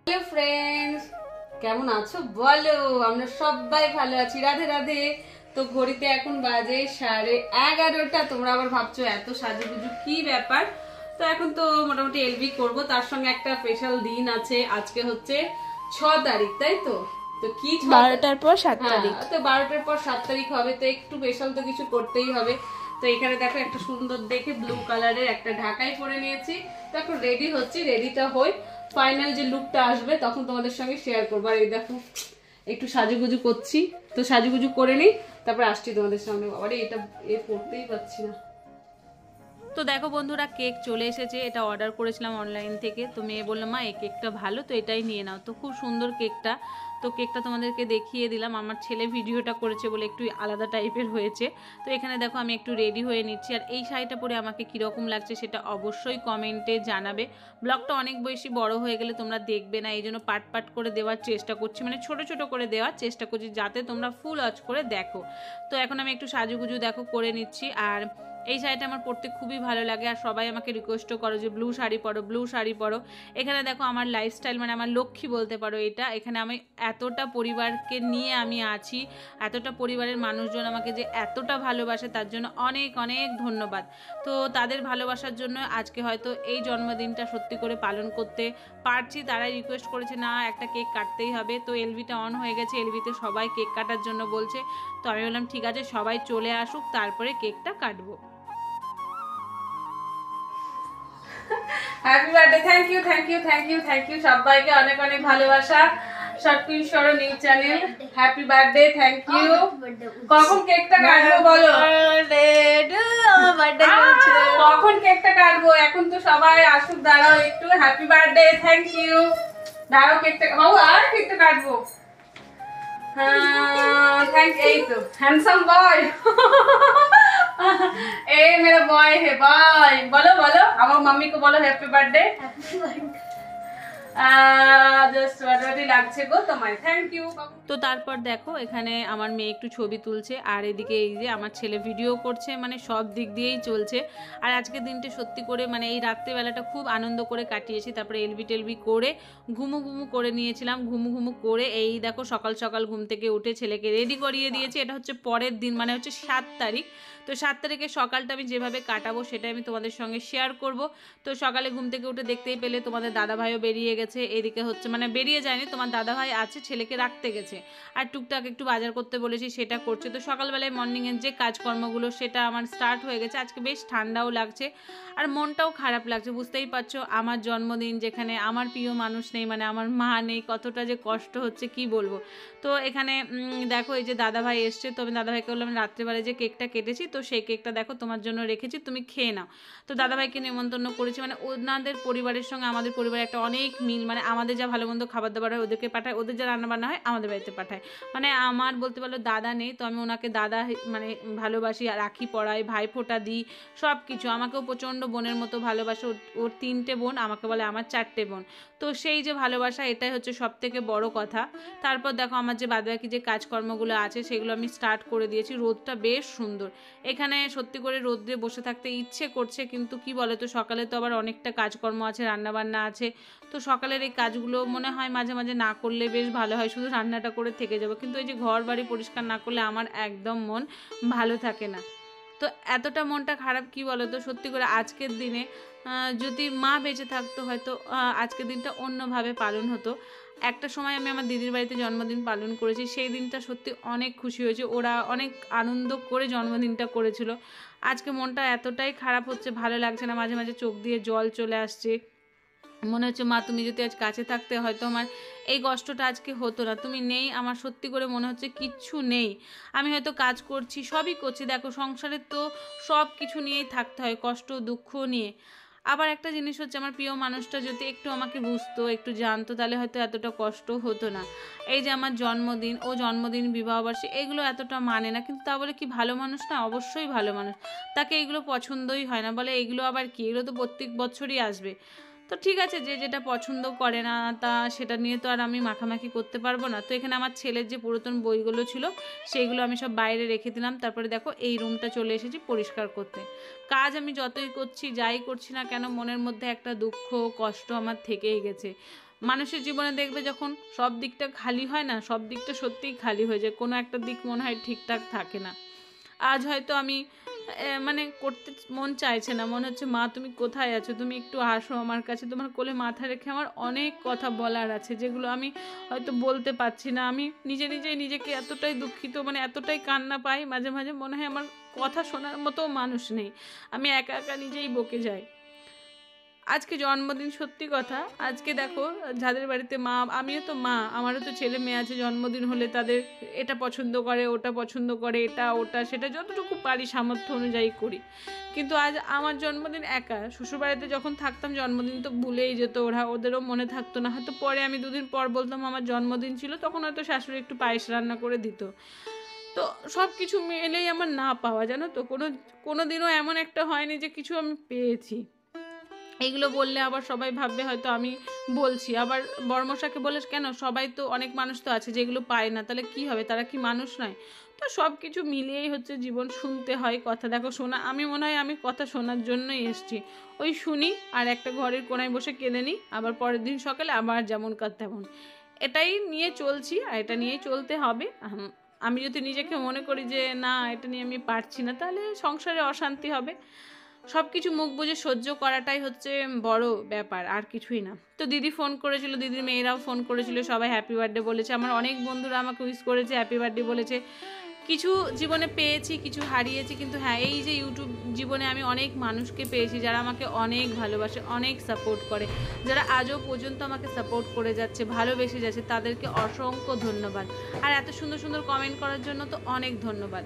Hello friends, কেমন আছো বলো? আমরা সবাই ভালো আছি, রাধে রাধে। তো ঘড়িতে এখন বাজে 11:30। তোমরা আবার ভাবছো এত সাজুগুজু কি ব্যাপার? তো এখন তো মোটামুটি এলবি করব, তার সঙ্গে একটা স্পেশাল দিন আছে। আজকে হচ্ছে 6 তারিখ, তাই তো? তো কি 12টার পর 7 তারিখ। তো 12টার পর 7 তারিখ হবে, তো একটু স্পেশাল তো কিছু করতেই হবে। তো এখানে দেখো একটা সুন্দর দেখে ব্লু কালারের একটা ঢাকাই পরে নিয়েছি। তো এখন রেডি হচ্ছি, রেডিটা হই, ফাইনাল যে লুকটা আসবে তখন তোমাদের সঙ্গে শেয়ার করবো। আর এই দেখো একটু সাজুগুজু করছি, তো সাজুগুজু করে নিই, তারপর আসছি তোমাদের সামনে। বাবারে এটা পড়তেই পারছি না। তো দেখো বন্ধুরা, কেক চলে এসেছে। এটা অর্ডার করেছিলাম অনলাইন থেকে। তো মেয়ে বললাম, মা এই কেকটা ভালো, তো এটাই নিয়ে নাও। তো খুব সুন্দর কেকটা। তো কেকটা তোমাদেরকে দেখিয়ে দিলাম। আমার ছেলে ভিডিওটা করেছে বলে একটু আলাদা টাইপের হয়েছে। তো এখানে দেখো আমি একটু রেডি হয়ে নিচ্ছি। আর এই শাড়িটা পরে আমাকে কীরকম লাগছে সেটা অবশ্যই কমেন্টে জানাবে। ব্লগটা অনেক বেশি বড় হয়ে গেলে তোমরা দেখবে না, এই জন্য পার্ট পার্ট করে দেওয়ার চেষ্টা করছি, মানে ছোট ছোট করে দেওয়ার চেষ্টা করছি যাতে তোমরা ফুল ওয়াচ করে দেখো। তো এখন আমি একটু সাজুগুজু দেখো করে নিচ্ছি। আর এই শাড়িটা আমার পরতে খুবই ভালো লাগে। আর সবাই আমাকে রিকোয়েস্টও করো যে ব্লু শাড়ি পরো, ব্লু শাড়ি পরো। এখানে দেখো আমার লাইফস্টাইল, মানে আমার লক্ষ্মী বলতে পারো এটা। এখানে আমি এতটা পরিবারকে নিয়ে আমি আছি, এতটা পরিবারের মানুষজন আমাকে যে এতটা ভালোবাসে, তার জন্য অনেক অনেক ধন্যবাদ। তো তাদের ভালোবাসার জন্য আজকে হয়তো এই জন্মদিনটা সত্যি করে পালন করতে পারছি। তারাই রিকোয়েস্ট করেছে না একটা কেক কাটতেই হবে। তো এলবিটা অন হয়ে গেছে, এলবিতে সবাই কেক কাটার জন্য বলছে। তো আমি বললাম ঠিক আছে, সবাই চলে আসুক, তারপরে কেকটা কাটবো। Happy birthday, thank you thank you thank you thank you, সবাইকে অনেক অনেক ভালোবাসা। শর্টকিশোর new channel, happy birthday, thank you. কখন কেকটা কাটবো বলো? কখন কেকটা কাটবো? এখন তো সবাই আসুক, দাঁড়াও একটু। Happy birthday, thank you. দাঁড়াও কেকটা, বাবু আর কেকটা কাটবো। हाँ थैंक यू। तो हैंडसम बॉय ए मेरा बॉय है बॉय। बोलो बोलो, अब मम्मी को बोलो हैप्पी बर्थडे। তো তারপর দেখো এখানে আমার মেয়ে একটু ছবি তুলছে, আর এদিকে এই যে আমার ছেলে ভিডিও করছে, মানে সব দিক দিয়েই চলছে। আর আজকের দিনটা সত্যি করে মানে এই রাত্রিবেলাটা খুব আনন্দ করে কাটিয়েছি। তারপরে এলবি টেলবি করে ঘুমু ঘুমু করে নিয়েছিলাম, ঘুমু ঘুমু করে এই দেখো সকাল সকাল ঘুম থেকে উঠে ছেলেকে রেডি করিয়ে দিয়েছি। এটা হচ্ছে পরের দিন, মানে হচ্ছে 7 তারিখ। তো 7 তারিখের সকালটা আমি যেভাবে কাটাবো সেটা আমি তোমাদের সঙ্গে শেয়ার করব। তো সকালে ঘুম থেকে উঠে দেখতেই পেলে তোমাদের দাদাভাইও বেরিয়ে গেছে। এদিকে হচ্ছে মানে বেরিয়ে যায়নি, তোমার দাদাভাই আছে, ছেলেকে রাখতে গেছে। আর টুকটাক একটু বাজার করতে বলেছি, সেটা করছে। তো সকালবেলায় মর্নিংয়ের যে কাজকর্মগুলো সেটা আমার স্টার্ট হয়ে গেছে। আজকে বেশ ঠান্ডাও লাগছে আর মনটাও খারাপ লাগছে, বুঝতেই পারছো। আমার জন্মদিন, যেখানে আমার প্রিয় মানুষ নেই, মানে আমার মা নেই, কতটা যে কষ্ট হচ্ছে কি বলবো। তো এখানে দেখো এই যে দাদাভাই এসছে। তো আমি দাদাভাইকে বললাম রাত্রেবেলায় যে কেকটা কেটেছি, তো সেই কেকটা দেখো তোমার জন্য রেখেছি, তুমি খেয়ে নাও। তো দাদাভাইকে নিমন্ত্রণ করেছি, মানে ওনাদের পরিবারের সঙ্গে আমাদের পরিবারের একটা অনেক মিল। মানে আমাদের যা ভালো মন্দ খাবার দাবার হয় ওদেরকে পাঠায়, ওদের যা রান্নাবান্না হয় আমাদের বাড়িতে পাঠায়। মানে আমার বলতে পারলো দাদা নেই, তো আমি ওনাকে দাদা মানে ভালোবাসি, রাখি পরাই, ভাইফোঁটা দিই, সব কিছু। আমাকেও প্রচণ্ড বোনের মতো ভালোবাসে। ওর 3টে বোন, আমাকে বলে আমার 4টে বোন। তো সেই যে ভালোবাসা, এটাই হচ্ছে সব থেকে বড় কথা। তারপর দেখো আমার যে বাদবাকি যে কাজকর্মগুলো আছে সেগুলো আমি স্টার্ট করে দিয়েছি। রোদটা বেশ সুন্দর এখানে, সত্যি করে রোদ্রে বসে থাকতে ইচ্ছে করছে, কিন্তু কি বলে তো সকালে তো আবার অনেকটা কাজকর্ম আছে, রান্নাবান্না আছে। তো সকালের এই কাজগুলো মনে হয় মাঝে মাঝে না করলে বেশ ভালো হয়, শুধু রান্নাটা করে থেকে যাবো। কিন্তু এই যে ঘর বাড়ি পরিষ্কার না করলে আমার একদম মন ভালো থাকে না। তো এতটা মনটা খারাপ, কি বলো তো সত্যি করে। আজকের দিনে যদি মা বেঁচে থাকতো হয়তো আজকের দিনটা অন্যভাবে পালন হতো। একটা সময় আমি আমার দিদির বাড়িতে জন্মদিন পালন করেছি, সেই দিনটা সত্যি অনেক খুশি হয়েছে, ওরা অনেক আনন্দ করে জন্মদিনটা করেছিল। আজকে মনটা এতটাই খারাপ হচ্ছে, ভালো লাগছে না, মাঝে মাঝে চোখ দিয়ে জল চলে আসছে। মনে হচ্ছে মা তুমি যদি আজ কাছে থাকতে হয়তো আমার এই কষ্টটা আজকে হতো না। তুমি নেই, আমার সত্যি করে মনে হচ্ছে কিচ্ছু নেই। আমি হয়তো কাজ করছি, সবই করছি, দেখো সংসারে তো সব কিছু নিয়েই থাকতে হয়, কষ্ট দুঃখ নিয়ে। আবার একটা জিনিস হচ্ছে, আমার প্রিয় মানুষটা যদি একটু আমাকে বুঝতো, একটু জানতো, তাহলে হয়তো এতটা কষ্ট হতো না। এই যে আমার জন্মদিন, ও জন্মদিন, বিবাহবার্ষিকী, এগুলো এতটা মানে না, কিন্তু তা বলে কি ভালো মানুষ না? অবশ্যই ভালো মানুষ। তাকে এগুলো পছন্দই হয় না, বলে এগুলো আবার কি, এগুলো তো প্রত্যেক বছরই আসবে। তো ঠিক আছে, যে যেটা পছন্দ করে না তা সেটা নিয়ে তো আর আমি মাখামাখি করতে পারবো না। তো এখানে আমার ছেলের যে পুরাতন বইগুলো ছিল সেইগুলো আমি সব বাইরে রেখে দিলাম। তারপরে দেখো এই রুমটা চলে এসেছি পরিষ্কার করতে। কাজ আমি যতই করছি, যাই করছি না কেন, মনের মধ্যে একটা দুঃখ কষ্ট আমার থেকেই গেছে। মানুষের জীবনে দেখবে যখন সব দিকটা খালি হয় না, সব দিকটা সত্যিই খালি হয়ে যায়, কোনো একটা দিক মনে হয় ঠিকঠাক থাকে না। আজ হয়তো আমি মানে করতে মন চাইছে না, মনে হচ্ছে মা তুমি কোথায় আছো, তুমি একটু আসো আমার কাছে, তোমার কোলে মাথা রেখে আমার অনেক কথা বলার আছে যেগুলো আমি হয়তো বলতে পারছি না। আমি নিজেই নিজেকে এতটাই দুঃখিত, মানে এতটাই কান্না পাই মাঝে মাঝে, মনে হয় আমার কথা শোনার মতো মানুষ নেই, আমি একা একা নিজেই বকে যাই। আজকে জন্মদিন, সত্যি কথা, আজকে দেখো যাদের বাড়িতে মা, আমিও তো মা, আমারও তো ছেলে মেয়ে আছে, জন্মদিন হলে তাদের এটা পছন্দ করে, ওটা পছন্দ করে, এটা ওটা সেটা যতটুকু পারি সামর্থ্য অনুযায়ী করি। কিন্তু আজ আমার জন্মদিন একা, শ্বশুরবাড়িতে যখন থাকতাম জন্মদিন তো ভুলেই যেত ওরা, ওদেরও মনে থাকতো না, হয়তো পরে আমি 2 দিন পর বলতাম আমার জন্মদিন ছিল, তখন হয়তো শাশুড়ি একটু পায়েস রান্না করে দিত। তো সব কিছু মিলেই আমার না পাওয়া, জানো তো, কোনো দিনও এমন একটা হয়নি যে কিছু আমি পেয়েছি। এইগুলো বললে আবার সবাই ভাববে হয়তো আমি বলছি, আবার বড়মশাকে বলে কেন, সবাই তো, অনেক মানুষ তো আছে যেগুলো পায় না, তাহলে কি হবে, তারা কি মানুষ নয়? তো সব কিছু মিলিয়েই হচ্ছে জীবন, শুনতে হয় কথা। দেখো শোনা, আমি মনে হয় আমি কথা শোনার জন্যই এসছি, ওই শুনি আর একটা ঘরের কোনায় বসে কেঁদে নিই, আবার পরের দিন সকালে আবার যেমন কাজ তেমন, এটাই নিয়ে চলছি আর এটা নিয়েই চলতে হবে। আমি যদি নিজেকে মনে করি যে না এটা নিয়ে আমি পারছি না, তাহলে সংসারে অশান্তি হবে। সব কিছু মুখ বুঝে সহ্য করাটাই হচ্ছে বড় ব্যাপার, আর কিছুই না। তো দিদি ফোন করেছিল, দিদির মেয়েরাও ফোন করেছিল, সবাই হ্যাপি বার্থডে বলেছে, আমার অনেক বন্ধুরা আমাকে উইশ করেছে, হ্যাপি বার্থডে বলেছে। কিছু জীবনে পেয়েছি, কিছু হারিয়েছি, কিন্তু হ্যাঁ এই যে ইউটিউব জীবনে আমি অনেক মানুষকে পেয়েছি যারা আমাকে অনেক ভালোবাসে, অনেক সাপোর্ট করে, যারা আজও পর্যন্ত আমাকে সাপোর্ট করে যাচ্ছে, ভালোবেসে যাচ্ছে, তাদেরকে অসংখ্য ধন্যবাদ। আর এত সুন্দর সুন্দর কমেন্ট করার জন্য তো অনেক ধন্যবাদ।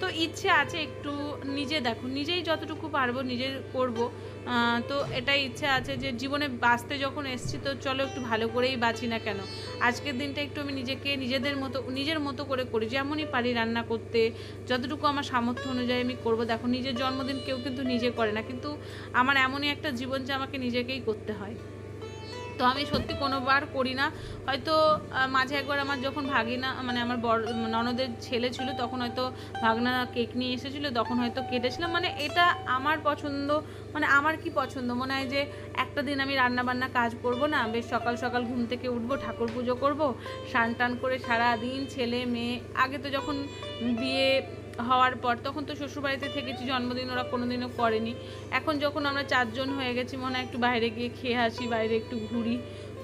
তো ইচ্ছে আছে একটু নিজে, দেখো নিজেই যতটুকু পারবো নিজে করব। তো এটাই ইচ্ছে আছে যে জীবনে বাঁচতে যখন এসছি তো চলো একটু ভালো করেই বাঁচি না কেন। আজকের দিনটা একটু আমি নিজেকে নিজের মতো করে করি, যেমনই পারি রান্না করতে, যতটুকু আমার সামর্থ্য অনুযায়ী আমি করবো। দেখো নিজের জন্মদিন কেউ কিন্তু নিজে করে না, কিন্তু আমার এমনই একটা জীবন যে আমাকে নিজেকেই করতে হয়। তো আমি সত্যি কোনোবার করি না, হয়তো মাঝে একবার আমার যখন ভাগিনা, মানে আমার বড় ননদের ছেলে ছিল, তখন হয়তো ভাগনা কেক নিয়ে এসেছিলো, তখন হয়তো কেটেছিলাম। মানে এটা আমার পছন্দ, মানে আমার কি পছন্দ মনে হয় যে একটা দিন আমি রান্না বান্না কাজ করব না, বেশ সকাল সকাল ঘুম থেকে উঠবো, ঠাকুর পুজো করবো, স্নান টান করে সারাদিন ছেলে মেয়ে, আগে তো যখন বিয়ে হওয়ার পর তখন তো শ্বশুরবাড়িতে থেকেছি, জন্মদিন ওরা কোনোদিনও করেনি। এখন যখন আমরা 4 জন হয়ে গেছি, মনে হয় একটু বাইরে গিয়ে খেয়ে আসি, বাইরে একটু ঘুরি।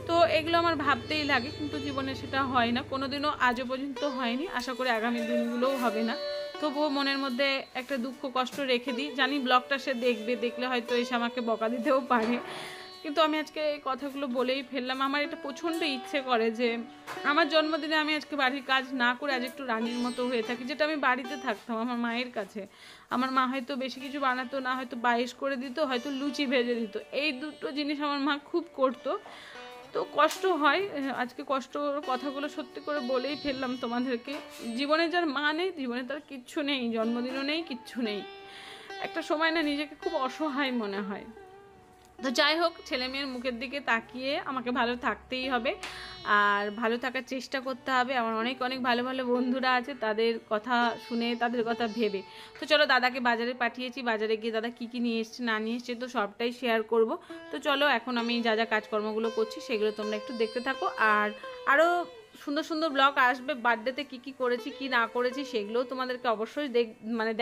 তো এগুলো আমার ভাবতেই লাগে, কিন্তু জীবনে সেটা হয় না, কোনোদিনও আজও পর্যন্ত হয়নি, আশা করি আগামী দিনগুলোও হবে না। তবুও মনের মধ্যে একটা দুঃখ কষ্ট রেখে দিই, জানি ব্লগটা সে দেখলে হয়তো এসে আমাকে বকা দিতেও পারে, কিন্তু আমি আজকে এই কথাগুলো বলেই ফেললাম। আমার এটা প্রচণ্ড ইচ্ছে করে যে আমার জন্মদিনে আমি আজকে বাড়ির কাজ না করে আজ একটু রানীর মতো হয়ে থাকি, যেটা আমি বাড়িতে থাকতাম আমার মায়ের কাছে। আমার মা হয়তো বেশি কিছু বানাতো না, হয়তো পায়েস করে দিত, হয়তো লুচি ভেজে দিত, এই দুটো জিনিস আমার মা খুব করতো। তো কষ্ট হয়, আজকে কষ্টর কথাগুলো সত্যি করে বলেই ফেললাম তোমাদেরকে। জীবনে যার মা নেই, জীবনে তার কিচ্ছু নেই, জন্মদিনও নেই, কিচ্ছু নেই। একটা সময় না নিজেকে খুব অসহায় মনে হয়। তো যাই হোক, ছেলে মেয়ের মুখের দিকে তাকিয়ে আমাকে ভালো থাকতেই হবে, আর ভালো থাকার চেষ্টা করতে হবে। আমার অনেক অনেক ভালো ভালো বন্ধুরা আছে, তাদের কথা শুনে, তাদের কথা ভেবে। তো চলো, দাদাকে বাজারে পাঠিয়েছি, বাজারে গিয়ে দাদা কী কী নিয়ে এসছে না নিয়ে এসছে তো সবটাই শেয়ার করব। তো চলো, এখন আমি যা যা কাজকর্মগুলো করছি সেগুলো তোমরা একটু দেখতে থাকো। আর আরও সুন্দর সুন্দর ব্লগ আসবে, বার্থডেতে কী কী করেছি কী না করেছি সেগুলোও তোমাদেরকে অবশ্যই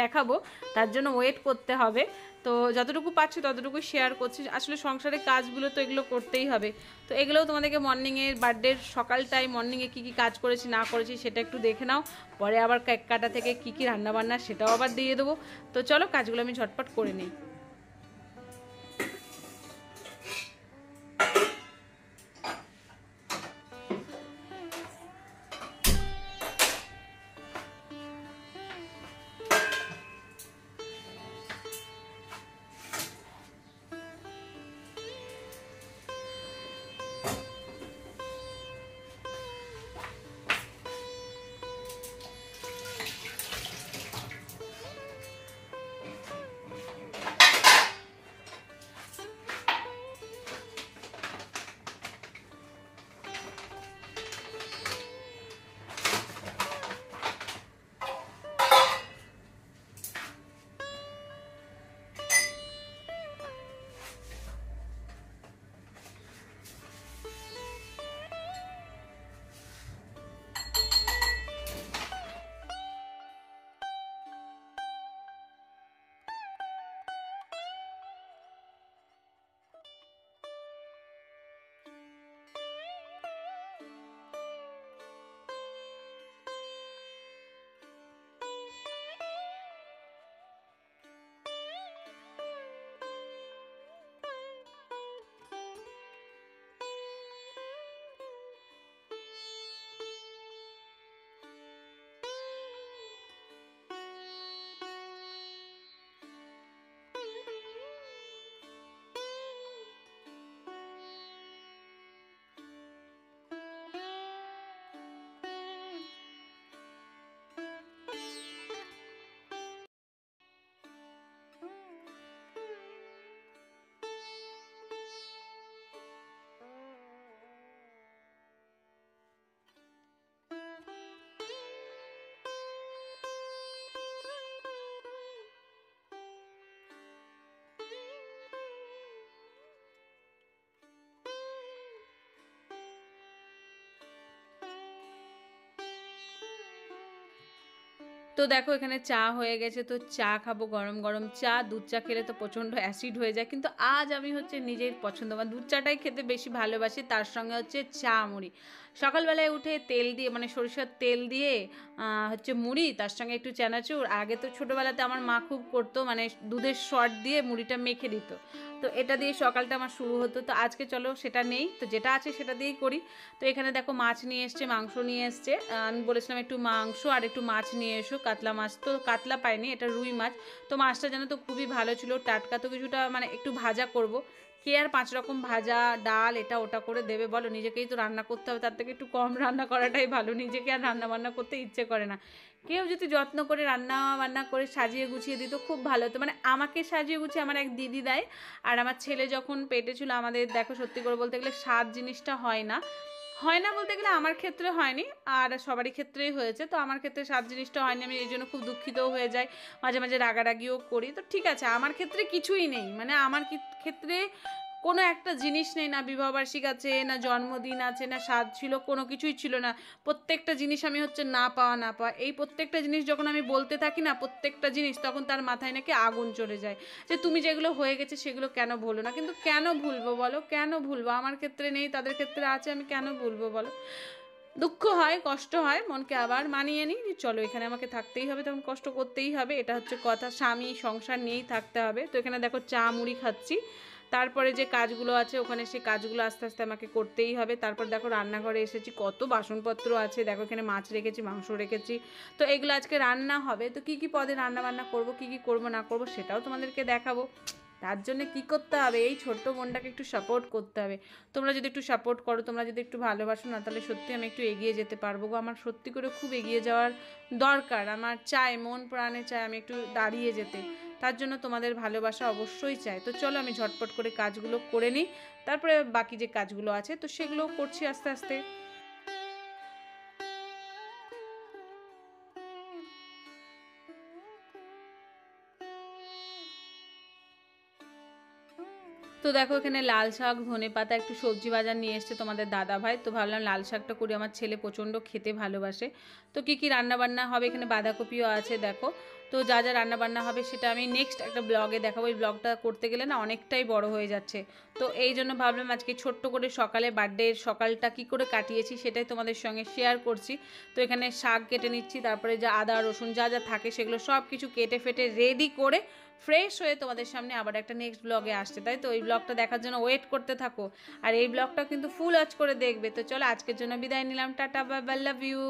দেখাবো, তার জন্য ওয়েট করতে হবে। তো যতটুকু পাচ্ছি ততটুকু শেয়ার করছি, আসলে সংসারের কাজগুলো তো এগুলো করতেই হবে। তো এগুলোও তোমাদেরকে মর্নিংয়ের, বার্থডের সকালটাই মর্নিংয়ে কী কী কাজ করেছি না করেছি সেটা একটু দেখে নাও। পরে আবার কেক কাটা থেকে কী কী রান্নাবান্না সেটাও আবার দিয়ে দেবো। তো চলো, কাজগুলো আমি ঝটপট করে নিই। তো দেখো এখানে চা হয়ে গেছে, তো চা খাবো, গরম গরম চা। দুধ চা খেলে তো প্রচণ্ড অ্যাসিড হয়ে যায়, কিন্তু আজ আমি হচ্ছে নিজের পছন্দ বা দুধ চাটাই খেতে বেশি ভালোবাসি, তার সঙ্গে হচ্ছে চা মুড়ি। সকালবেলায় উঠে তেল দিয়ে মানে সরিষার তেল দিয়ে হচ্ছে মুড়ি, তার সঙ্গে একটু চানাচুর। আগে তো ছোটোবেলাতে আমার মা খুব করতো, মানে দুধের শর্ট দিয়ে মুড়িটা মেখে দিত, তো এটা দিয়ে সকালটা আমার শুরু হতো। তো আজকে চলো সেটা নেই, তো যেটা আছে সেটা দিয়েই করি। তো এখানে দেখো মাছ নিয়ে এসছে, মাংস নিয়ে এসছে। আমি বলেছিলাম একটু মাংস আর একটু মাছ নিয়ে এসো, কাতলা মাছ। তো কাতলা পাইনি, এটা রুই মাছ। তো মাছটা যেন তো খুবই ভালো ছিল, টাটকা। তো কিছুটা মানে একটু ভাজা করব। কে আর 5 রকম ভাজা ডাল এটা ওটা করে দেবে বলো, নিজেকেই তো রান্না করতে হবে, তার থেকে একটু কম রান্না করাটাই ভালো। নিজেকে আর রান্না বান্না করতে ইচ্ছে করে না। কেউ যদি যত্ন করে রান্না বান্না করে সাজিয়ে গুছিয়ে দিত খুব ভালো হতো। মানে আমাকে সাজিয়ে গুছিয়ে আমার এক দিদি দেয়, আর আমার ছেলে যখন পেটে ছিল আমাদের, দেখো সত্যি করে বলতে গেলে স্বাদ জিনিসটা হয় না। হয় না বলতে গেলে আমার ক্ষেত্রে হয়নি, আর সবারই ক্ষেত্রেই হয়েছে। তো আমার ক্ষেত্রে স্বাদ জিনিসটা হয়নি, আমি এই জন্য খুব দুঃখিতও হয়ে যাই, মাঝে মাঝে রাগারাগিও করি। তো ঠিক আছে, আমার ক্ষেত্রে কিছুই নেই, মানে আমার ক্ষেত্রে কোনো একটা জিনিস নেই, না বিবাহবার্ষিক আছে, না জন্মদিন আছে, না স্বাদ ছিল, কোনো কিছুই ছিল না। প্রত্যেকটা জিনিস আমি হচ্ছে না পাওয়া না পাওয়া। এই প্রত্যেকটা জিনিস যখন আমি বলতে থাকি না, প্রত্যেকটা জিনিস, তখন তার মাথায় নাকি আগুন চলে যায়, যে তুমি যেগুলো হয়ে গেছে সেগুলো কেন ভুলো না। কিন্তু কেন ভুলবো বলো, কেন ভুলবো? আমার ক্ষেত্রে নেই, তাদের ক্ষেত্রে আছে, আমি কেন ভুলবো বলো? দুঃখ হয়, কষ্ট হয়, মনকে আবার মানিয়ে নিই যে চলো এখানে আমাকে থাকতেই হবে, তখন কষ্ট করতেই হবে, এটা হচ্ছে কথা। স্বামী সংসার নিয়েই থাকতে হবে। তো এখানে দেখো চা মুড়ি খাচ্ছি, তারপরে যে কাজগুলো আছে ওখানে সেই কাজগুলো আস্তে আস্তে আমাকে করতেই হবে। তারপর দেখো রান্নাঘরে এসেছি, কত বাসনপত্র আছে, দেখো এখানে মাছ রেখেছি, মাংস রেখেছি। তো এগুলো আজকে রান্না হবে। তো কী কী পদে রান্না বান্না করবো, কী কী করবো না করবো সেটাও তোমাদেরকে দেখাবো। তার জন্য কি করতে হবে, এই ছোট্ট মনটাকে একটু সাপোর্ট করতে হবে। তোমরা যদি একটু সাপোর্ট করো, তোমরা যদি একটু ভালোবাসো না, তাহলে সত্যি আমি একটু এগিয়ে যেতে পারবো গো। আমার সত্যি করে খুব এগিয়ে যাওয়ার দরকার, আমার চাই, মন প্রাণে চাই আমি একটু দাঁড়িয়ে যেতে। তার জন্য তোমাদের ভালোবাসা অবশ্যই চাই। তো চলো আমি ঝটপট করে কাজগুলো করে নিই, তারপরে বাকি যে কাজগুলো আছে তো সেগুলোও করছি আস্তে আস্তে। তো দেখো এখানে লাল শাক, ধনেপাতা, একটু সবজি বাজার নিয়ে এসছে তোমাদের দাদা ভাই। তো ভাবলাম লাল শাকটা করি, আমার ছেলে প্রচণ্ড খেতে ভালোবাসে। তো কী কী রান্নাবান্না হবে, এখানে বাঁধাকপিও আছে দেখো। তো যা যা রান্নাবান্না হবে সেটা আমি নেক্সট একটা ব্লগে দেখাবো। এই ব্লগটা করতে গেলে না অনেকটাই বড় হয়ে যাচ্ছে, তো এই জন্য ভাবলাম আজকে ছোট্ট করে সকালে বার্থডের সকালটা কী করে কাটিয়েছি সেটাই তোমাদের সঙ্গে শেয়ার করছি। তো এখানে শাক কেটে নিচ্ছি, তারপরে যা আদা রসুন যা যা থাকে সেগুলো সব কিছু কেটে ফেটে রেডি করে ফ্রেশ হয়ে তোমাদের সামনে আবার একটা নেক্সট ব্লগে আসছে। তাই তো এই ব্লগটা দেখার জন্য ওয়েট করতে থাকো, আর এই ব্লগটা কিন্তু ফুল ওয়াচ করে দেখবে। তো চলো আজকের জন্য বিদায় নিলাম, tata, bye bye, love you.